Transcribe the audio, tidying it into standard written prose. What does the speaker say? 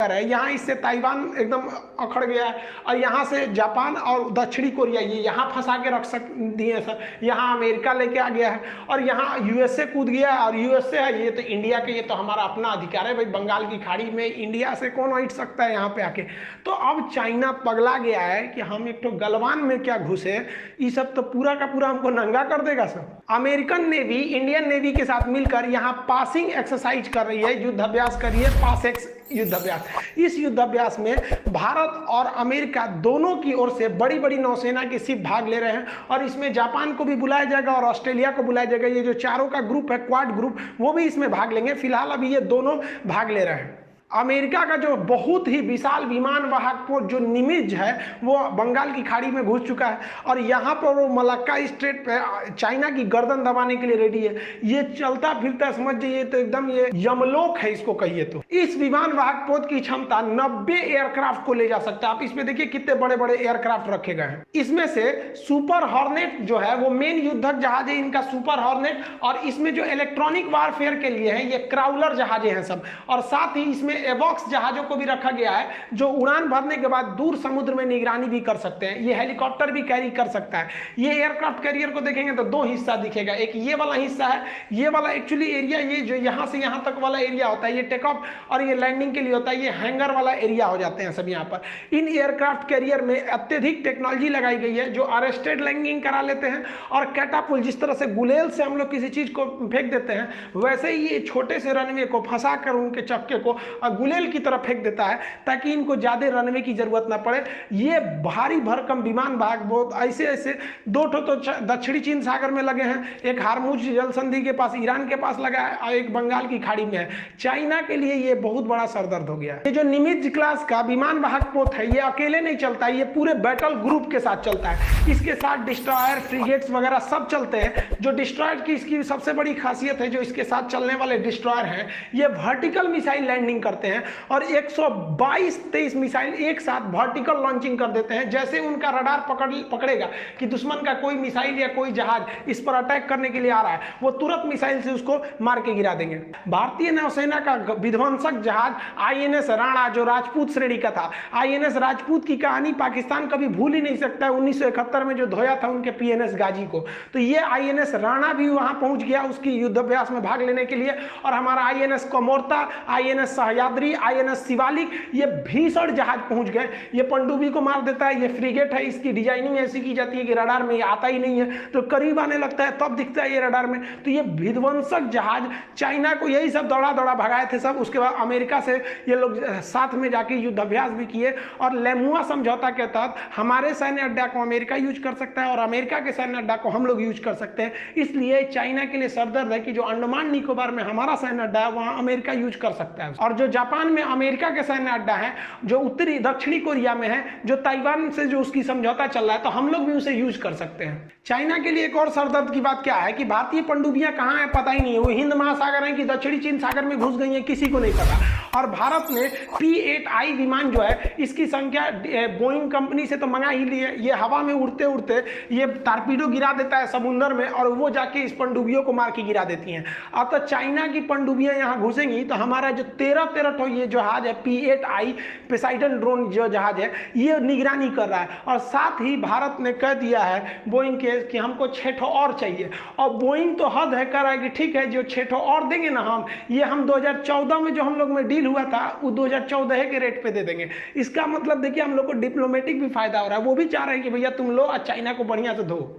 है, यहाँ इससे ताइवान एकदम अखड़ गया है, और यहाँ से जापान और दक्षिणी कोरिया ये यहाँ फंसा के रख दिए सर। यहाँ अमेरिका लेके आ गया है, और यहाँ यूएसए कूद गया है, और यूएसए है ये तो इंडिया के, ये तो हमारा अपना अधिकार है भाई, बंगाल की खाड़ी में इंडिया से कौन हिट सकता है यहाँ पे आके। तो अब चाइना पगला गया है कि हम एक तो गलवान में क्या घुसे, ये सब तो पूरा का पूरा हमको नंगा कर देगा sir. American navy Indian navy के साथ मिलकर यहाँ पासिंग एक्सरसाइज कर रही है, युद्धाभ्यास कर रही है, पास युद्धाभ्यास। इस युद्धाभ्यास में भारत और अमेरिका दोनों की ओर से बड़ी बड़ी नौसेना के शिप भाग ले रहे हैं, और इसमें जापान को भी बुलाया जाएगा और ऑस्ट्रेलिया को बुलाया जाएगा। ये जो चारों का ग्रुप है, क्वाड ग्रुप, वो भी इसमें भाग लेंगे। फिलहाल अभी ये दोनों भाग ले रहे हैं। अमेरिका का जो बहुत ही विशाल विमान वाहक पोत जो निमित्ज है वो बंगाल की खाड़ी में घुस चुका है, और यहाँ पर वो मलक्का स्ट्रेट पे चाइना की गर्दन दबाने के लिए रेडी है। ये चलता फिरता समझ जाइए तो एकदम ये यमलोक है इसको कहिए तो। इस विमान वाहक पोत की क्षमता 90 एयरक्राफ्ट को ले जा सकता है। आप इसमें देखिए कितने बड़े बड़े एयरक्राफ्ट रखे गए हैं। इसमें से सुपर हॉर्नेट जो है वो मेन युद्धक जहाज है इनका, सुपर हॉर्नेट, और इसमें जो इलेक्ट्रॉनिक वारफेयर के लिए है ये क्राउलर जहाजें हैं सब, और साथ ही इसमें एवॉक्स जहाजों को भी रखा गया है जो उड़ान भरने के बाद दूर समुद्र में निगरानी भी कर सकते हैं। ये हेलीकॉप्टर भी कैरी कर सकता है। ये एयरक्राफ्ट कैरियर को देखेंगे तो दो हिस्सा दिखेगा, एक ये वाला हिस्सा है, ये वाला एक्चुअली एरिया, ये जो यहां से यहां तक वाला एरिया होता है ये टेक ऑफ और ये लैंडिंग के लिए होता है, ये हैंगर वाला एरिया हो जाते हैं सब यहाँ पर। इन एयरक्राफ्ट कैरियर में अत्यधिक टेक्नोलॉजी लगाई गई है जो अरेस्टेड लैंडिंग करा लेते हैं, और कैटापुल जिस तरह से गुलेल से हम लोग किसी चीज को फेंक देते हैं वैसे ही ये छोटे से रनवे को फंसा कर उनके चक्के को गुलेल की तरफ फेंक देता है ताकि इनको ज्यादा रनवे की जरूरत ना पड़े। ये भारी भरकम विमान भाग बहुत ऐसे ऐसे दो ठो तो दक्षिणी चीन सागर में लगे हैं, एक हारमुज जल संधि के पास ईरान के पास लगा है, और एक बंगाल की खाड़ी में है। चाइना के लिए ये बहुत बड़ा सरदर्द हो गया है। ये जो निमित्ज क्लास का विमान वाहक पोत है ये अकेले नहीं चलता है, ये पूरे बैटल ग्रुप के साथ चलता है। इसके साथ डिस्ट्रॉयर, फ्रिगेट्स वगैरह सब चलते हैं। जो डिस्ट्रॉयर की इसकी सबसे बड़ी खासियत है, जो इसके साथ चलने वाले डिस्ट्रॉयर हैं ये वर्टिकल मिसाइल लैंडिंग करते हैं, और 122-23 मिसाइल एक साथ वर्टिकल लॉन्चिंग कर देते हैं। जैसे उनका रडार पकड़ेगा कि दुश्मन का कोई मिसाइल या कोई जहाज इस पर अटैक करने के लिए आ रहा है, वो तुरंत मिसाइल से उसको मार के गिरा देंगे। भारतीय नौसेना का विध्वंसक जहाज आईएनएस राणा जो राजपूत श्रेणी का था, आईएनएस राजपूत की कहानी पाकिस्तान कभी भूल ही नहीं सकता है, 1971 में जो धोया था उनके पीएनएस गाजी को। तो ये आईएनएस राणा भी वहां पहुंच गया उसकी युद्धाभ्यास में भाग लेने के लिए, और हमारा INS Kamorta, INS Sahyadri, INS Shivalik, ये भीषण जहाज पहुंच गए। ये पनडुब्बी को मार देता है। ये फ्रिगेट है, इसकी डिजाइनिंग ऐसी की जाती है कि रडार में ये आता ही नहीं है, तो करीब आने लगता है तब दिखता है ये रडार में। तो ये विध्वंसक जहाज चाइना को यही सब दौड़ा दौड़ा भगाए थे सब। उसके बाद अमेरिका से ये लोग साथ में जाके युद्धाभ्यास भी किए, और लेमुआ समझौता के तहत हमारे सैन्य अड्डा को अमेरिका यूज कर सकता है और अमेरिका के सैन्य अड्डा को हम लोग यूज कर सकते हैं। इसलिए चाइना के लिए सरदर्द है कि जो अंडमान निकोबार में हमारा सैन्य अड्डा है वहां अमेरिका यूज कर सकता है, और जो जापान में अमेरिका के सैन्य अड्डा है, जो उत्तरी दक्षिणी कोरिया में है, जो ताइवान से जो उसकी समझौता चल रहा है, तो हम लोग भी उसे यूज कर सकते हैं। चाइना के लिए एक और सरदर्द की बात क्या है कि भारतीय पनडुब्बियां कहां है पता ही नहीं है, वो हिंद महासागर है कि दक्षिणी चीन सागर में घुस गई है किसी को नहीं पता। और भारत ने P-8I विमान जो है इसकी संख्या बोइंग कंपनी से तो मंगा ही ली है। ये हवा में उड़ते उड़ते ये टारपीडो गिरा देता है समुद्र में, और वो जाके इस पनडुब्बियों को मार के गिरा देती हैं। अब तो चाइना की पनडुब्बियां यहाँ घुसेंगी तो हमारा जो 13 ये जहाज है P-8I पोसेइडन ड्रोन जो जहाज है ये निगरानी कर रहा है। और साथ ही भारत ने कह दिया है बोइंग के कि हमको 6 ठो और चाहिए, और बोइंग तो हद है, कह रहा है कि ठीक है जो 6 ठो और देंगे ना हम 2014 में जो हम लोग में डील हुआ था वो 2014 के रेट पे दे देंगे। इसका मतलब देखिए हम लोग को डिप्लोमेटिक भी फायदा हो रहा है, वो भी चाह रहे हैं कि भैया तुम लो और चाइना को बढ़िया से दो।